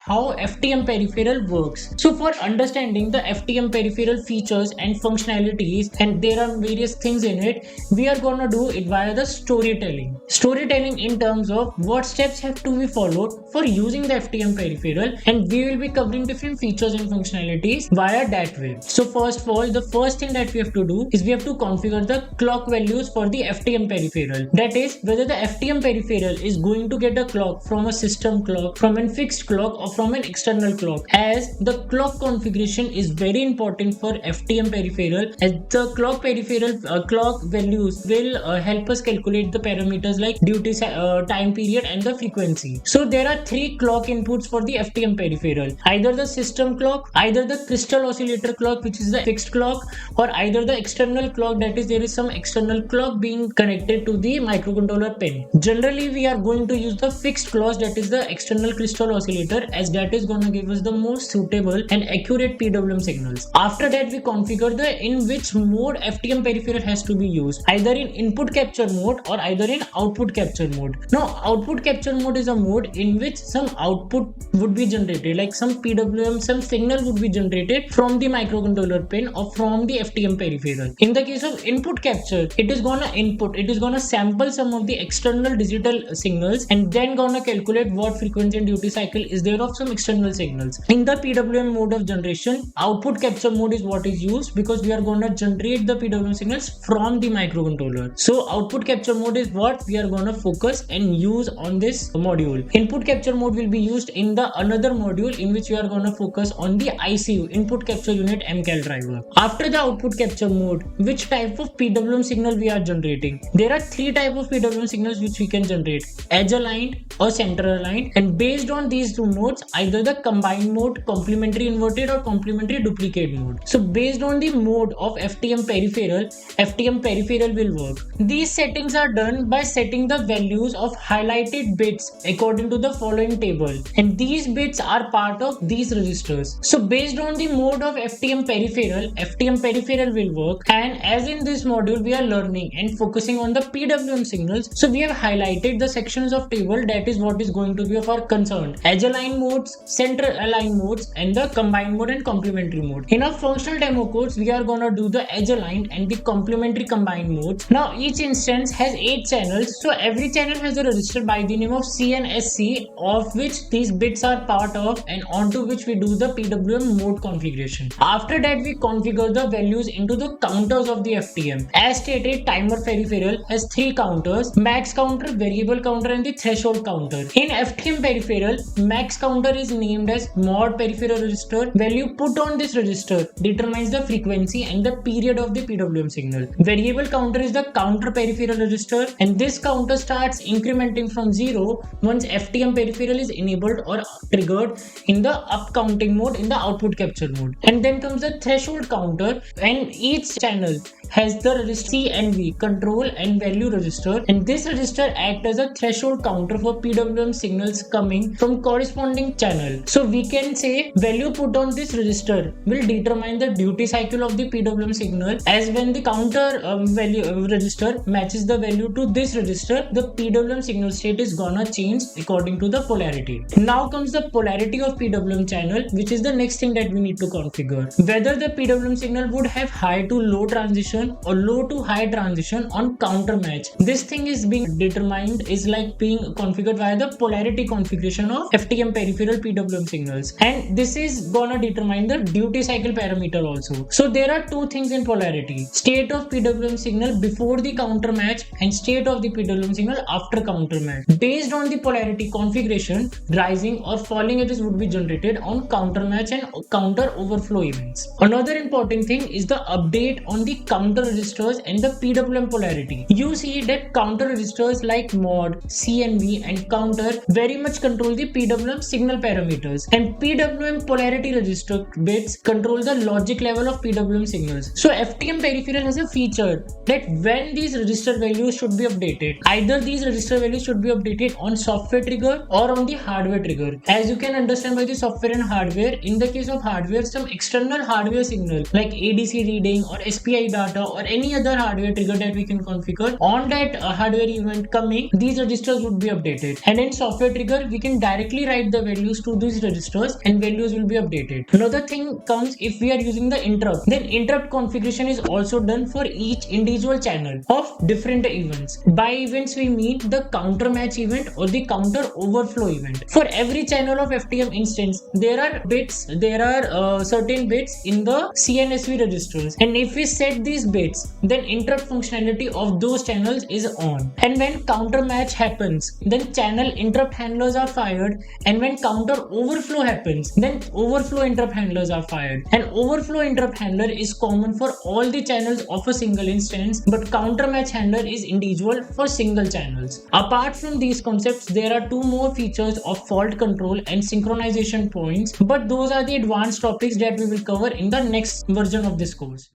how FTM peripheral works. So for understanding the FTM peripheral features and functionalities, and there are various things in it, we are gonna do it via the storytelling. Storytelling in terms of what steps have to be followed for using the FTM peripheral, and we will be covering different features and functionalities via that way. So first of all, the first thing that we have to do is we have to configure the clock values for the FTM peripheral. That is, whether the FTM peripheral is going to get a clock from a system clock, from a fixed clock, or from an external clock, as the clock configuration is very important for FTM peripheral, as the clock peripheral clock values will help us calculate the parameters like duty time period and the frequency. So there are three clock inputs for the FTM peripheral: either the system clock, either the crystal oscillator clock, which is the fixed clock, or either the external clock, that is there is some external clock being connected to the microcontroller pin. Generally we are going to use the fixed clock, that is the external crystal oscillator, as that is going to give us the most suitable and accurate PWM signals. After that, we configure the in which mode FTM peripheral has to be used, either in input capture mode or either in output capture mode. Now output capture mode is a mode in which some output would be generated, like some PWM, some signal would be generated from the microcontroller pin or from the FTM peripheral. In the case of input capture, it is gonna sample some of the external digital signals and then gonna calculate what frequency and duty cycle is there of some external signals. In the PWM mode of generation, output capture mode is what is used because we are gonna generate the PWM signals from the microcontroller. So output capture mode is what we are gonna focus and use on this module. Input capture mode will be used in the another module in which we are gonna focus on the ICU, input capture unit MCAL driver. After the output capture mode, which type of PWM signal we are generating? There are three types of PWM signals which we can generate: edge aligned or center aligned, and based on these two modes, either the combined mode, complementary inverted, or complementary duplicate mode. So based on the mode of FTM peripheral will work. These settings are done by setting the values of highlighted bits according to the following table, and these bits are part of these registers. So based on the mode of FTM peripheral will work, and as in this module we are learning and focusing on the PWM signals, so we have highlighted the sections of table that is what is going to be of our concern: edge aligned modes, center aligned modes, and the combined mode and complementary mode. In our functional demo codes, we are gonna do the edge aligned and the complementary combined modes. Now each instance has 8 channels, so every channel has a register by the name of C and SC, of which these bits are part of, and onto which we do the PWM mode configuration. After that, we configure the values into the counters of the FTM. As stated, timer peripheral has 3 counters: max counter, variable counter, and the threshold counter. In FTM peripheral, max counter is named as mod peripheral register. Value put on this register determines the frequency and the period of the PWM signal. Variable counter is the counter peripheral register, and this counter starts incrementing from 0 once FTM peripheral is enabled or triggered in the up counting mode in the output capture mode. And then comes the threshold counter, and each channel has the register C and V, control and value register, and this register acts as a threshold counter for PWM signals coming from corresponding channel. So we can say value put on this register will determine the duty cycle of the PWM signal, as when the counter value register matches the value to this register, the PWM signal state is gonna change according to the polarity. Now comes the polarity of PWM channel, which is the next thing that we need to configure. Whether the PWM signal would have high to low transition or low to high transition on counter match. This thing is being determined, is like being configured via the polarity configuration of FTM peripheral PWM signals, and this is gonna determine the duty cycle parameter also. So there are two things in polarity: state of PWM signal before the counter match and state of the PWM signal after counter match. Based on the polarity configuration, rising or falling edges would be generated on counter match and counter overflow events. Another important thing is the update on the counter registers and the PWM polarity. You see that counter registers like mod, C and V, and counter very much control the PWM signal parameters, and PWM polarity register bits control the logic level of PWM signals. So FTM peripheral has a feature that when these register values should be updated, either these register values should be updated on software trigger or on the hardware trigger. As you can understand by the software and hardware, in the case of hardware, some external hardware signal like ADC reading or SPI data or any other hardware trigger that we can configure, on that hardware event coming, these registers would be updated. And in software trigger, we can directly write the values to these registers and values will be updated. Another thing comes if we are using the interrupt, then interrupt configuration is also done for each individual channel of different events. By events we mean the counter match event or the counter overflow event. For every channel of FTM instance, there are certain bits in the CNSV registers, and if we set these bits, then interrupt functionality of those channels is on. And when counter match happens, then channel interrupt handlers are fired, and when counter overflow happens, then overflow interrupt handlers are fired. An overflow interrupt handler is common for all the channels of a single instance, but counter match handler is individual for single channels. Apart from these concepts, there are two more features of fault control and synchronization points, but those are the advanced topics that we will cover in the next version of this course.